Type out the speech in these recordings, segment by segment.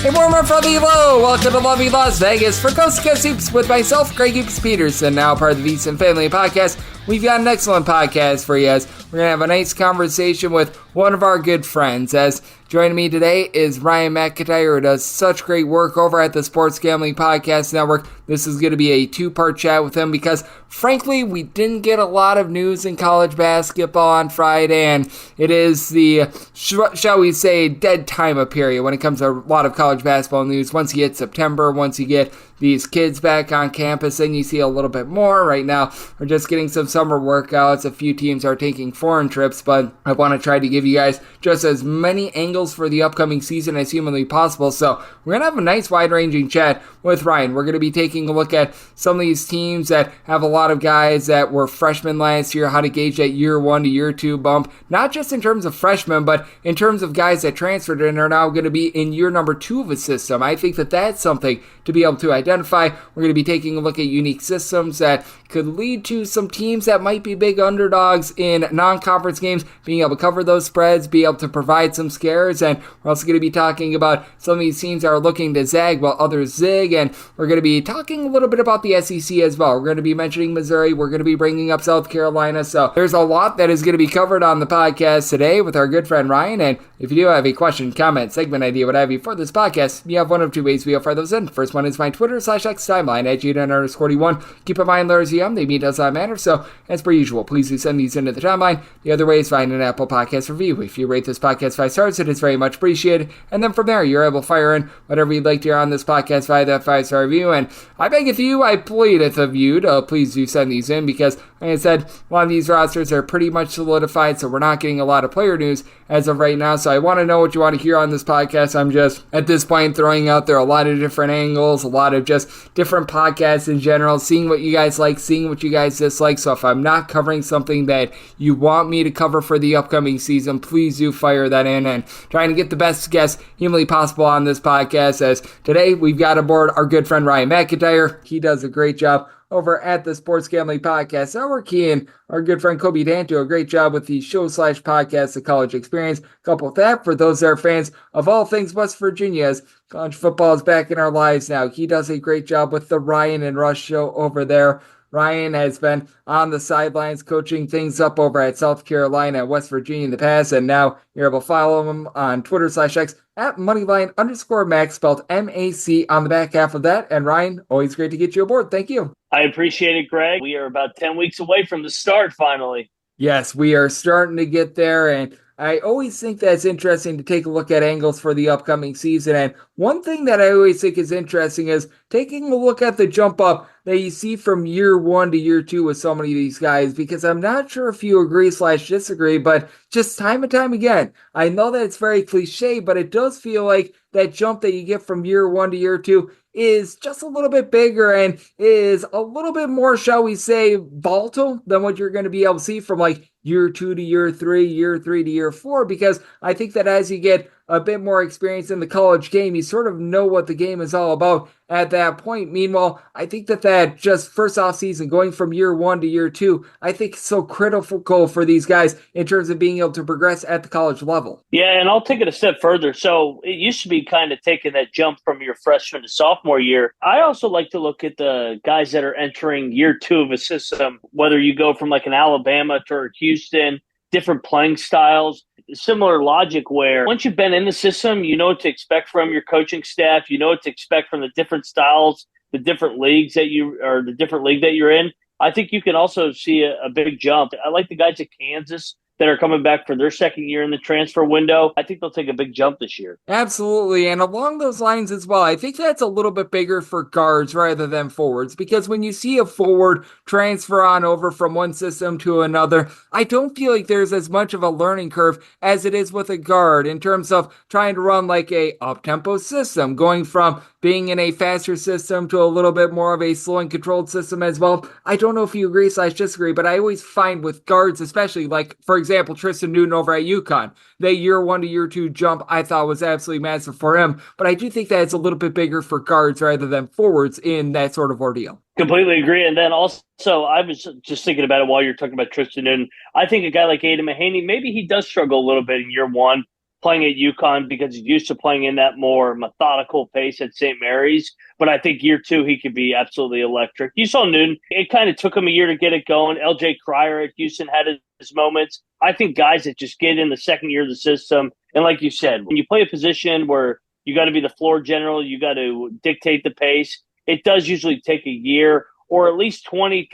Hey, warmer from the low. Welcome to lovely Las Vegas for Coast to Coast Hoops with myself, Greg Hoops Peterson, now part of the VSiN Family Podcast. We've got an excellent podcast for you as we're going to have a nice conversation with one of our good friends. As joining me today is Ryan McIntyre, who does such great work over at the Sports Gambling Podcast Network. This is going to be a two-part chat with him because, frankly, we didn't get a lot of news in college basketball on Friday, and it is the, shall we say, dead time of period when it comes to a lot of college basketball news. Once you get September, once you get these kids back on campus, then you see a little bit more. Right now, we're just getting some summer workouts. A few teams are taking foreign trips, but I want to try to give you guys just as many angles for the upcoming season as humanly possible. So we're going to have a nice wide-ranging chat with Ryan. We're going to be taking a look at some of these teams that have a lot of guys that were freshmen last year, how to gauge that year one to year two bump, not just in terms of freshmen, but in terms of guys that transferred and are now going to be in year number two of a system. I think that that's something to be able to identify. We're going to be taking a look at unique systems that could lead to some teams that might be big underdogs in non-conference games, being able to cover those spreads, be able to provide some scares, and we're also going to be talking about some of these teams that are looking to zag while others zig, and we're going to be talking a little bit about the SEC as well. We're going to be mentioning Missouri, we're going to be bringing up South Carolina, so there's a lot that is going to be covered on the podcast today with our good friend Ryan, and if you do have a question, comment, segment idea, what have you for this podcast, you have one of two ways we'll fire those in. First one is my Twitter/X timeline at @GN_41. Keep in mind, letters the mean does not matter, so as per usual, please do send these into the timeline. The other way is find an Apple Podcast review. If you rate this podcast 5 stars, it is very much appreciated, and then from there, you're able to fire in whatever you'd like to hear on this podcast via that 5-star review, and I beggeth you, I pleadeth of you to please do send these in, because, like I said, a lot of these rosters are pretty much solidified, so we're not getting a lot of player news as of right now, so I want to know what you want to hear on this podcast. I'm just, at this point, throwing out there a lot of different angles, a lot of just different podcasts in general, seeing what you guys like, seeing what you guys dislike. So if I'm not covering something that you want me to cover for the upcoming season, please do fire that in, and trying to get the best guests humanly possible on this podcast, as today we've got aboard our good friend Ryan McIntyre. He does a great job over at the Sports Gambling Podcast Network. He and our good friend Kobe Dant do a great job with the show/podcast, The College Experience. Couple with that, for those that are fans of all things West Virginia, as college football is back in our lives now, he does a great job with the Ryan and Rush show over there. Ryan has been on the sidelines coaching things up over at South Carolina and West Virginia in the past, and now you're able to follow him on Twitter/X at Moneyline_Mac, spelled MAC on the back half of that. And Ryan, always great to get you aboard. Thank you. I appreciate it, Greg. We are about 10 weeks away from the start, finally. Yes, we are starting to get there, and I always think that's interesting to take a look at angles for the upcoming season. And one thing that I always think is interesting is taking a look at the jump up that you see from year one to year two with so many of these guys, because I'm not sure if you agree/disagree, but just time and time again, I know that it's very cliche, but it does feel like that jump that you get from year one to year two is just a little bit bigger and is a little bit more, shall we say, volatile than what you're going to be able to see from like year two to year three to year four, because I think that as you get a bit more experience in the college game, you sort of know what the game is all about at that point. Meanwhile, I think that just first off season, going from year one to year two, I think it's so critical for these guys in terms of being able to progress at the college level. Yeah, and I'll take it a step further. So it used to be kind of taking that jump from your freshman to sophomore year. I also like to look at the guys that are entering year two of a system, whether you go from like an Alabama to Houston, different playing styles, similar logic where once you've been in the system, you know what to expect from your coaching staff, you know what to expect from the different styles, the different leagues that the different league that you're in. I think you can also see a big jump. I like the guys at Kansas that are coming back for their second year in the transfer window. I think they'll take a big jump this year. Absolutely. And along those lines as well, I think that's a little bit bigger for guards rather than forwards, because when you see a forward transfer on over from one system to another, I don't feel like there's as much of a learning curve as it is with a guard in terms of trying to run like a up-tempo system, going from being in a faster system to a little bit more of a slow and controlled system as well. I don't know if you agree/disagree, but I always find with guards, especially like, for example, Tristan Newton over at UConn, the year one to year two jump I thought was absolutely massive for him, but I do think that it's a little bit bigger for guards rather than forwards in that sort of ordeal. Completely agree. And then also, I was just thinking about it while you're talking about Tristan Newton. I think a guy like Aiden Mahaney, maybe he does struggle a little bit in year one playing at UConn because he's used to playing in that more methodical pace at St. Mary's. But I think year two, he could be absolutely electric. You saw Newton. It kind of took him a year to get it going. LJ Cryer at Houston had his moments. I think guys that just get in the second year of the system, and like you said, when you play a position where you got to be the floor general, you got to dictate the pace, it does usually take a year or at least 20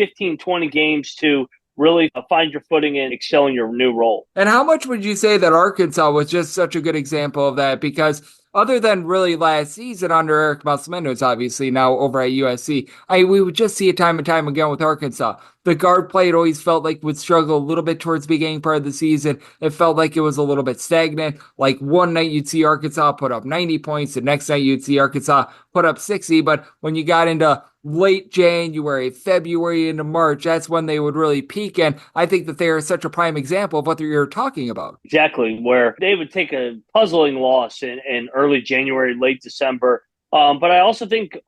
games to really find your footing and excel in your new role. And how much would you say that Arkansas was just such a good example of that? Because other than really last season under Eric Musselman, obviously now over at USC, we would just see it time and time again with Arkansas. The guard play, it always felt like would struggle a little bit towards the beginning part of the season. It felt like it was a little bit stagnant. Like one night you'd see Arkansas put up 90 points. The next night you'd see Arkansas put up 60. But when you got into late January, February into March, that's when they would really peak. And I think that they are such a prime example of what you're talking about. Exactly, where they would take a puzzling loss in early January, late December. But I also think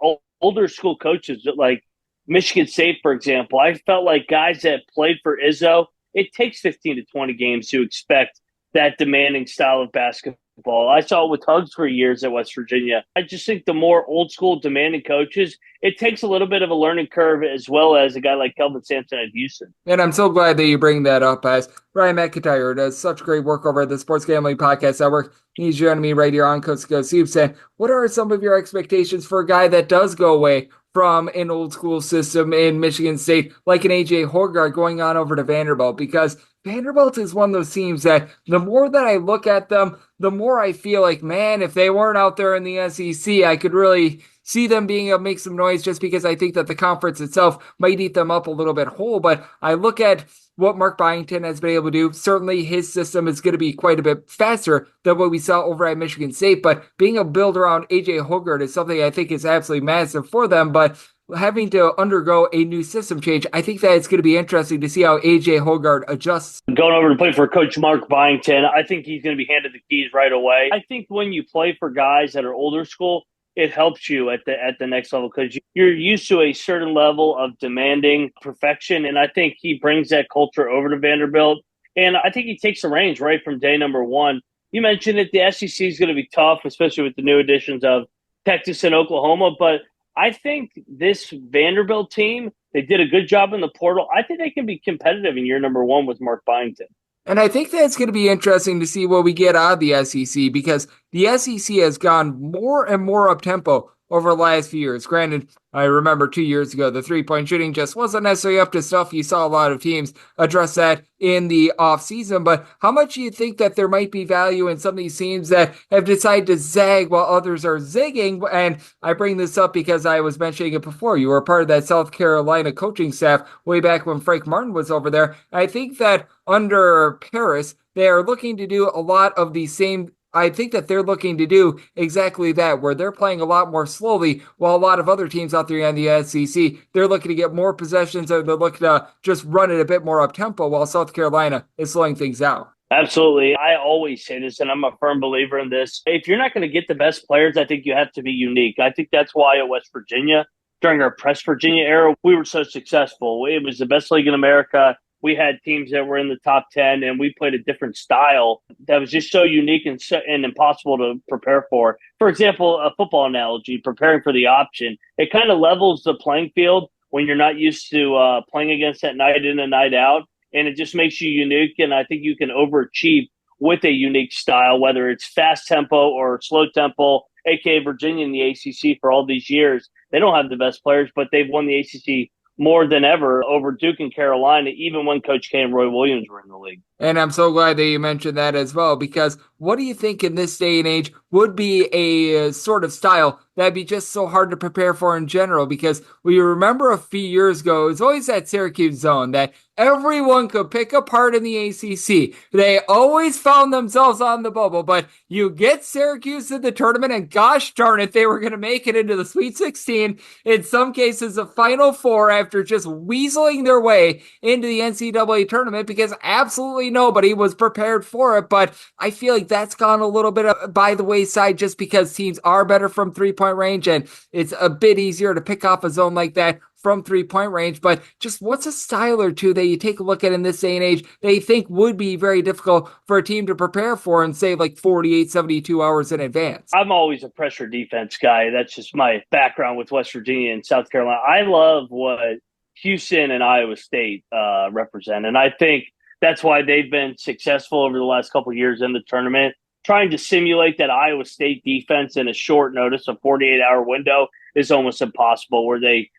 older school coaches like Michigan State, for example, I felt like guys that played for Izzo, it takes 15 to 20 games to expect that demanding style of basketball. I saw it with Hugs for years at West Virginia. I just think the more old school demanding coaches, it takes a little bit of a learning curve, as well as a guy like Kelvin Sampson at Houston. And I'm so glad that you bring that up, as Ryan McIntyre does such great work over at the Sports Gambling Podcast Network. He's joining me right here on Coast to Coast Hoops. And what are some of your expectations for a guy that does go away from an old school system in Michigan State, like an AJ Horgard going on over to Vanderbilt? Because Vanderbilt is one of those teams that the more that I look at them, the more I feel like, man, if they weren't out there in the SEC, I could really see them being able to make some noise, just because I think that the conference itself might eat them up a little bit whole. But I look at what Mark Byington has been able to do. Certainly his system is going to be quite a bit faster than what we saw over at Michigan State, but being able to build around AJ Horgard is something I think is absolutely massive for them. But having to undergo a new system change, I think that it's going to be interesting to see how AJ Horgard adjusts. Going over to play for Coach Mark Byington, I think he's going to be handed the keys right away. I think when you play for guys that are older school, it helps you at the next level because you're used to a certain level of demanding perfection. And I think he brings that culture over to Vanderbilt. And I think he takes the reins right from day number one. You mentioned that the SEC is going to be tough, especially with the new additions of Texas and Oklahoma. But I think this Vanderbilt team, they did a good job in the portal. I think they can be competitive in year number one with Mark Byington. And I think that's going to be interesting to see what we get out of the SEC, because the SEC has gone more and more up-tempo over the last few years. Granted, I remember 2 years ago, the three-point shooting just wasn't necessarily up to stuff. You saw a lot of teams address that in the offseason. But how much do you think that there might be value in some of these teams that have decided to zag while others are zigging? And I bring this up because I was mentioning it before. You were part of that South Carolina coaching staff way back when Frank Martin was over there. I think that under Paris, they are looking to do a lot of the same. I think that they're looking to do exactly that, where they're playing a lot more slowly, while a lot of other teams out there in the SEC, they're looking to get more possessions, or they're looking to just run it a bit more up-tempo, while South Carolina is slowing things down. Absolutely. I always say this, and I'm a firm believer in this. If you're not going to get the best players, I think you have to be unique. I think that's why at West Virginia, during our Press Virginia era, we were so successful. It was the best league in America. We had teams that were in the top 10, and we played a different style that was just so unique and impossible to prepare for. For example, a football analogy, preparing for the option, it kind of levels the playing field when you're not used to playing against that night in and night out, and it just makes you unique, and I think you can overachieve with a unique style, whether it's fast tempo or slow tempo, aka Virginia in the ACC for all these years. They don't have the best players, but they've won the ACC more than ever over Duke and Carolina, even when Coach K and Roy Williams were in the league. And I'm so glad that you mentioned that as well, because what do you think in this day and age would be a sort of style that'd be just so hard to prepare for in general? Because we remember a few years ago, it was always that Syracuse zone that everyone could pick apart in the ACC. They always found themselves on the bubble, but you get Syracuse in the tournament, and gosh darn it, they were going to make it into the Sweet 16, in some cases the Final Four, after just weaseling their way into the NCAA tournament, because absolutely nobody was prepared for it. But I feel like that's gone a little bit by the wayside just because teams are better from 3-point range, and it's a bit easier to pick off a zone like that from 3-point range. But just what's a style or two that you take a look at in this day and age that you think would be very difficult for a team to prepare for and say like 48, 72 hours in advance? I'm always a pressure defense guy. That's just my background with West Virginia and South Carolina. I love what Houston and Iowa State represent, and I think that's why they've been successful over the last couple of years in the tournament. Trying to simulate that Iowa State defense in a short notice, a 48-hour window, is almost impossible, where they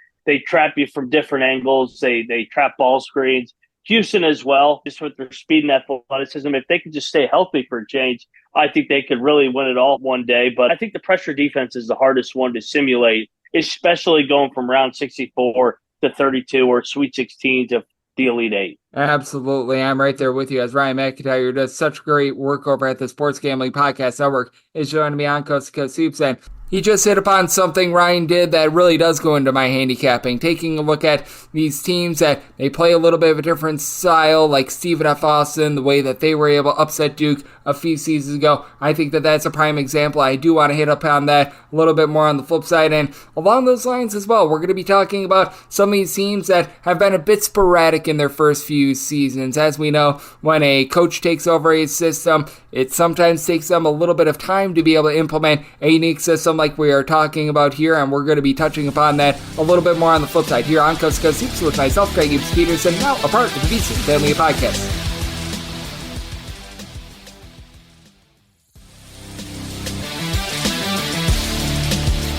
trap you from different angles. They trap ball screens. Houston as well, just with their speed and athleticism. If they could just stay healthy for a change, I think they could really win it all one day. But I think the pressure defense is the hardest one to simulate, especially going from round 64 to 32 or Sweet 16 to the Elite Eight. Absolutely. I'm right there with you as Ryan McIntyre, who does such great work over at the Sports Gambling Podcast Network, is joining me on Coast to Coast Hoops. And he just hit upon something Ryan did that really does go into my handicapping, taking a look at these teams that they play a little bit of a different style, like Stephen F. Austin, the way that they were able to upset Duke a few seasons ago. I think that that's a prime example. I do want to hit upon that a little bit more on the flip side. And along those lines as well, we're going to be talking about some of these teams that have been a bit sporadic in their first few seasons. As we know, when a coach takes over a system, it sometimes takes them a little bit of time to be able to implement a unique system like we are talking about here, and we're going to be touching upon that a little bit more on the flip side here on Coast to Coast Hoops with myself, Greg Peterson, now a part of the VSiN Family Podcast.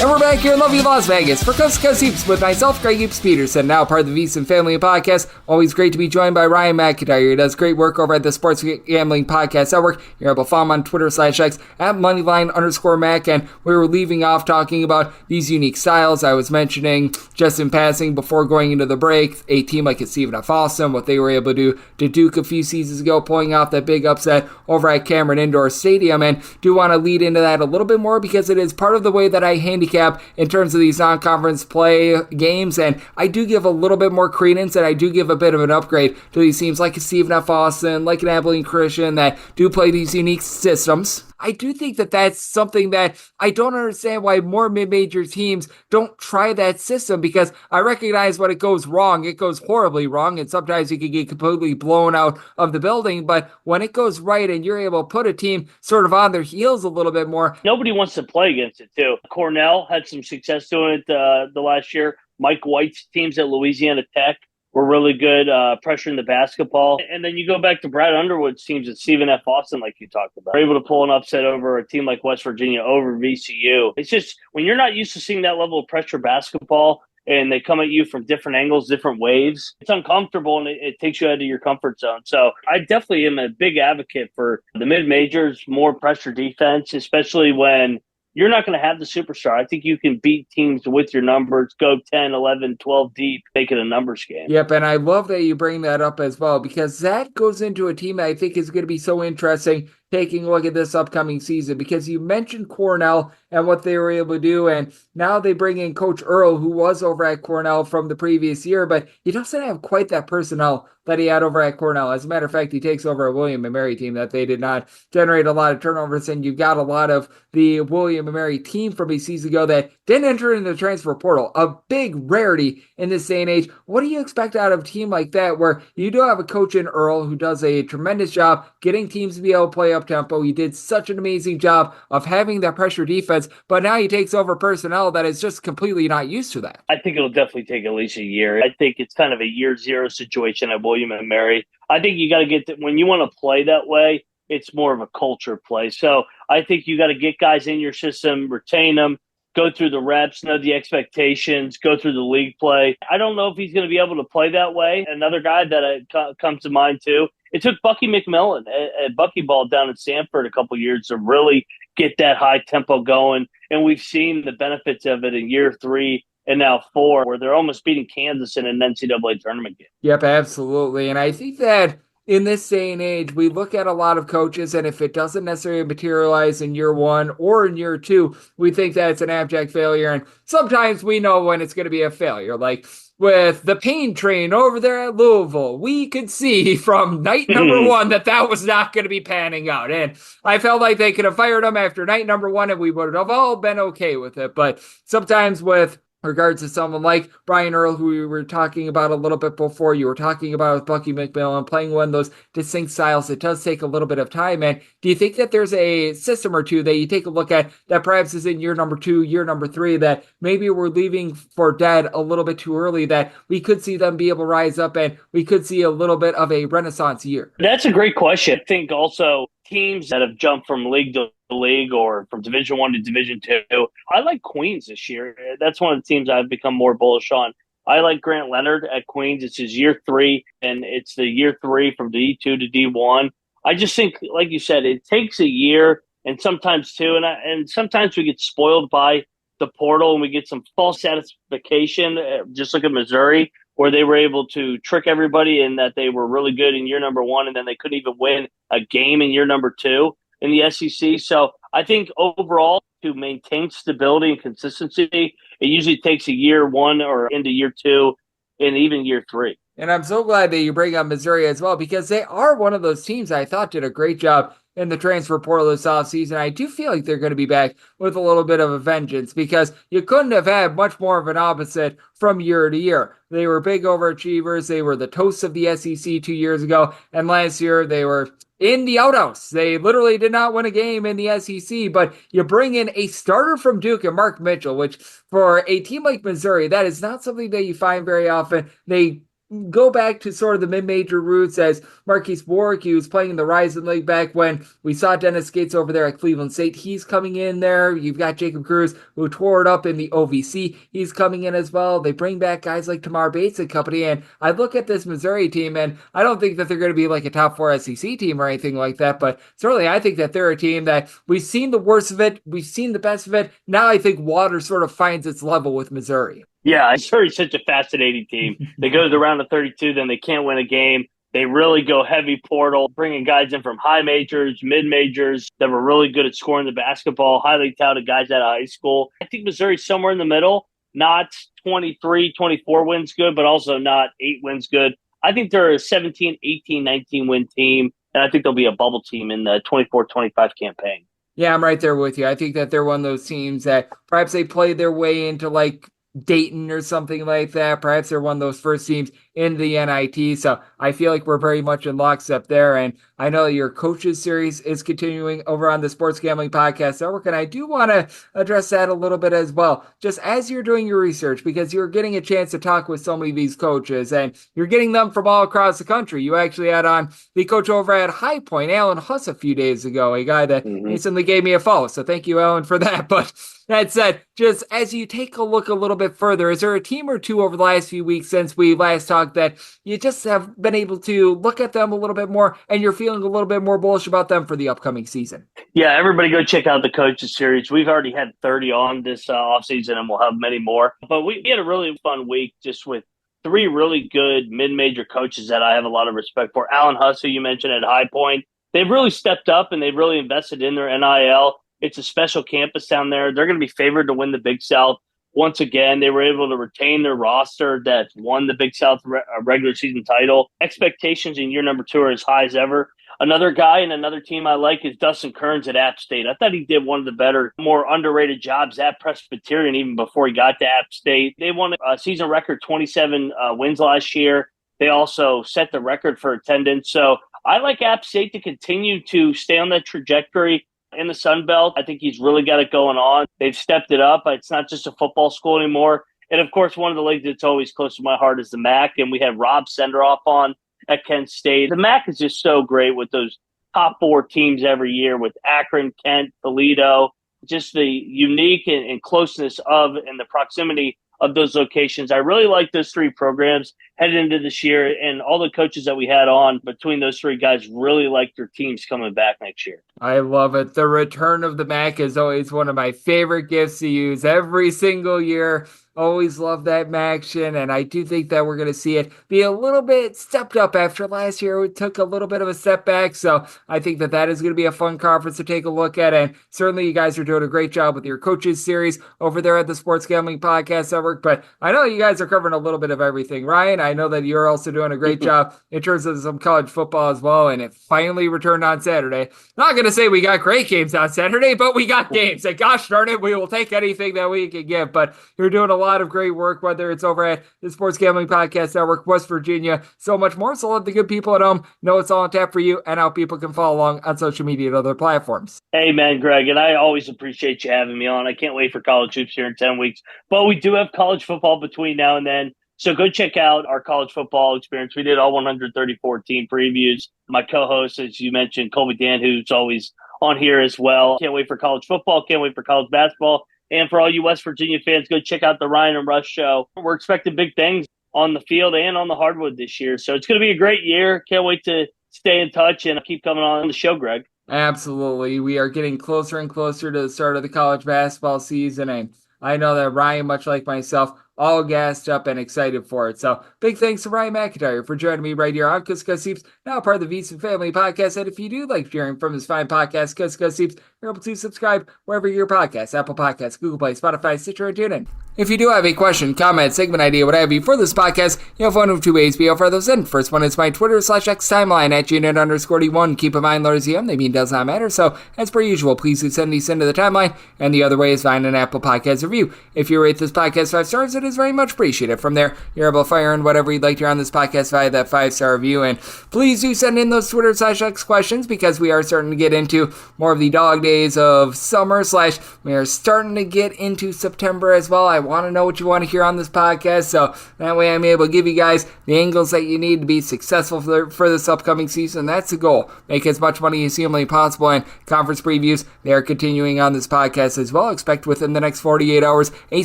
And we're back here in lovely Las Vegas for Coast to Coast Hoops with myself, Greg Peterson, now part of the VSiN Family Podcast. Always great to be joined by Ryan McIntyre. He does great work over at the Sports Gambling Podcast Network. You're able to follow him on Twitter/X at Moneyline_Mac. And we were leaving off talking about these unique styles. I was mentioning just in passing before going into the break, a team like Stephen F. Austin, what they were able to do to Duke a few seasons ago, pulling off that big upset over at Cameron Indoor Stadium. And do want to lead into that a little bit more because it is part of the way that I handicap in terms of these non-conference play games, and I do give a little bit more credence and I do give a bit of an upgrade to these teams like a Stephen F. Austin, like an Abilene Christian that do play these unique systems. I do think that that's something that I don't understand why more mid-major teams don't try that system, because I recognize when it goes wrong, it goes horribly wrong, and sometimes you can get completely blown out of the building, but when it goes right and you're able to put a team sort of on their heels a little bit more. Nobody wants to play against it, too. Cornell had some success doing it the last year. Mike White's teams at Louisiana Tech were really good pressuring the basketball. And then you go back to Brad Underwood's teams at Stephen F. Austin, like you talked about. They're able to pull an upset over a team like West Virginia, over VCU. It's just when you're not used to seeing that level of pressure basketball and they come at you from different angles, different waves, it's uncomfortable and it takes you out of your comfort zone. So I definitely am a big advocate for the mid-majors, more pressure defense, especially when you're not going to have the superstar. I think you can beat teams with your numbers, go 10, 11, 12 deep, make it a numbers game. Yep, and I love that you bring that up as well, because that goes into a team that I think is going to be so interesting taking a look at this upcoming season, because you mentioned Cornell and what they were able to do, and now they bring in Coach Earl, who was over at Cornell from the previous year, but he doesn't have quite that personnel that he had over at Cornell. As a matter of fact, he takes over a William & Mary team that they did not generate a lot of turnovers, and you've got a lot of the William & Mary team from a season ago that didn't enter into the transfer portal, a big rarity in this day and age. What do you expect out of a team like that, where you do have a coach in Earl who does a tremendous job getting teams to be able to play up tempo? He did such an amazing job of having that pressure defense, but now he takes over personnel that is just completely not used to that. I think it'll definitely take at least a year. I think it's kind of a year zero situation at William & Mary. I think you got to get when you want to play that way, it's more of a culture play. So I think you got to get guys in your system, retain them, go through the reps, know the expectations, go through the league play. I don't know if he's going to be able to play that way. Another guy that comes to mind too, it took Bucky McMillan at Buckyball down in Stanford a couple years to really get that high tempo going. And we've seen the benefits of it in year 3 and now 4, where they're almost beating Kansas in an NCAA tournament game. Yep, absolutely. And I think that in this day and age, we look at a lot of coaches, and if it doesn't necessarily materialize in year 1 or in year 2, we think that it's an abject failure. And sometimes we know when it's going to be a failure. Like with the pain train over there at Louisville, we could see from night number one that was not going to be panning out. And I felt like they could have fired him after night number one and we would have all been okay with it. But sometimes with regards to someone like Brian Earl, who we were talking about a little bit before, you were talking about with Bucky McMillan, playing one of those distinct styles, it does take a little bit of time. And do you think that there's a system or two that you take a look at that perhaps is in year number 2, year number 3, that maybe we're leaving for dead a little bit too early, that we could see them be able to rise up and we could see a little bit of a renaissance year? That's a great question. I think also teams that have jumped from league to league or from Division 1 to Division 2. I like Queens this year. That's one of the teams I've become more bullish on. I like Grant Leonard at Queens. It's his year 3, and it's the year 3 from D2 to D1. I just think, like you said, it takes a year and sometimes 2, and sometimes we get spoiled by the portal and we get some false satisfaction. Just look at Missouri, where they were able to trick everybody in that they were really good in year number 1, and then they couldn't even win a game in year number 2 in the SEC. So I think overall, to maintain stability and consistency, it usually takes a year 1 or into year 2 and even year 3. And I'm so glad that you bring up Missouri as well, because they are one of those teams I thought did a great job in the transfer portal this offseason. I do feel like they're going to be back with a little bit of a vengeance, because you couldn't have had much more of an opposite from year to year. They were big overachievers. They were the toast of the SEC 2 years ago. And last year they were in the outhouse. They literally did not win a game in the SEC, but you bring in a starter from Duke and Mark Mitchell, which for a team like Missouri, that is not something that you find very often. They go back to sort of the mid-major roots as Marquise Warwick. He was playing in the Rising League back when we saw Dennis Gates over there at Cleveland State. He's coming in there. You've got Jacob Cruz, who tore it up in the OVC. He's coming in as well. They bring back guys like Tamar Bates and company, and I look at this Missouri team, and I don't think that they're going to be like a top 4 SEC team or anything like that, but certainly I think that they're a team that we've seen the worst of it, we've seen the best of it. Now I think water sort of finds its level with Missouri. Yeah, Missouri's such a fascinating team. They go to the round of 32, then they can't win a game. They really go heavy portal, bringing guys in from high majors, mid majors that were really good at scoring the basketball, highly touted guys out of high school. I think Missouri's somewhere in the middle, not 23, 24 wins good, but also not 8 wins good. I think they're a 17, 18, 19 win team, and I think they'll be a bubble team in the 24-25 campaign. Yeah, I'm right there with you. I think that they're one of those teams that perhaps they play their way into like Dayton or something like that. Perhaps they're one of those first teams in the NIT. So I feel like we're very much in lockstep there. And I know your coaches series is continuing over on the Sports Gambling Podcast Network, and I do want to address that a little bit as well. Just as you're doing your research, because you're getting a chance to talk with so many of these coaches, and you're getting them from all across the country. You actually had on the coach over at High Point, Alan Huss, a few days ago, a guy that recently gave me a follow. So thank you, Alan, for that. But that said, just as you take a look a little bit further, is there a team or two over the last few weeks since we last talked that you just have been able to look at them a little bit more and you're feeling a little bit more bullish about them for the upcoming season? Yeah, everybody go check out the coaches series. We've already had 30 on this offseason, and we'll have many more. But we had a really fun week just with 3 really good mid-major coaches that I have a lot of respect for. Alan Huss, who you mentioned at High Point, they've really stepped up and they've really invested in their NIL. It's a special campus down there. They're going to be favored to win the Big South. Once again, they were able to retain their roster that won the Big South regular season title. Expectations in year number 2 are as high as ever. Another guy and another team I like is Dustin Kearns at App State. I thought he did one of the better, more underrated jobs at Presbyterian even before he got to App State. They won a season record 27 wins last year. They also set the record for attendance. So I like App State to continue to stay on that trajectory in the Sun Belt. I think he's really got it going on. They've stepped it up. It's not just a football school anymore. And, of course, one of the leagues that's always close to my heart is the MAC, and we have Rob Senderoff on at Kent State. The MAC is just so great with those top 4 teams every year with Akron, Kent, Toledo, just the unique and closeness of and the proximity of those locations. I really like those 3 programs. heading into this year. And all the coaches that we had on between those three guys really like their teams coming back next year. I love it. The return of the Mac is always one of my favorite gifts to use every single year. Always love that action, and I do think that we're going to see it be a little bit stepped up after last year. We took a little bit of a step back, so I think that that is going to be a fun conference to take a look at, and certainly you guys are doing a great job with your coaches series over there at the Sports Gambling Podcast Network, but I know you guys are covering a little bit of everything. Ryan, I know that you're also doing a great job in terms of some college football as well, and it finally returned on Saturday. Not going to say we got great games on Saturday, but we got games, and gosh darn it, we will take anything that we can get, but you're doing a lot of great work, whether it's over at the Sports Gambling Podcast Network, West Virginia, so much more. So let the good people at home know it's all on tap for you and how people can follow along on social media and other platforms. Amen, Greg. And I always appreciate you having me on. I can't wait for college hoops here in 10 weeks. But we do have college football between now and then. So go check out our college football experience. We did all 134 team previews. My co-host, as you mentioned, Colby Dan, who's always on here as well. Can't wait for college football. Can't wait for college basketball. And for all you West Virginia fans, go check out the Ryan and Rush show. We're expecting big things on the field and on the hardwood this year. So it's going to be a great year. Can't wait to stay in touch and keep coming on the show, Greg. Absolutely. We are getting closer and closer to the start of the college basketball season. And I know that Ryan, much like myself, all gassed up and excited for it. So big thanks to Ryan McIntyre for joining me right here on Cusco Seeps, now part of the VSiN Family Podcast. And if you do like hearing from this fine podcast, Cusco Seeps, you're able to subscribe wherever your podcasts, Apple Podcasts, Google Play, Spotify, Stitcher, and TuneIn. If you do have a question, comment, segment idea, what have you for this podcast, you have one of two ways to be able to those in. First one is my Twitter/X timeline at @unit_D1. Keep in mind, letters EM, they mean does not matter. So, as per usual, please do send these into the timeline. And the other way is find an Apple Podcast review. If you rate this podcast 5 stars, it is very much appreciated. From there, you're able to fire in whatever you'd like to hear on this podcast via that 5-star review. And please do send in those Twitter/X questions because we are starting to get into more of the dog days of summer / we are starting to get into September as well. I want to know what you want to hear on this podcast, so that way I'm able to give you guys the angles that you need to be successful for this upcoming season. That's the goal. Make as much money as humanly possible, and conference previews, they are continuing on this podcast as well. Expect within the next 48 hours a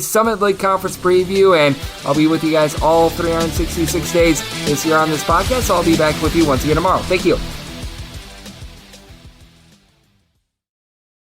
Summit League conference preview, and I'll be with you guys all 366 days this year on this podcast. So I'll be back with you once again tomorrow. Thank you.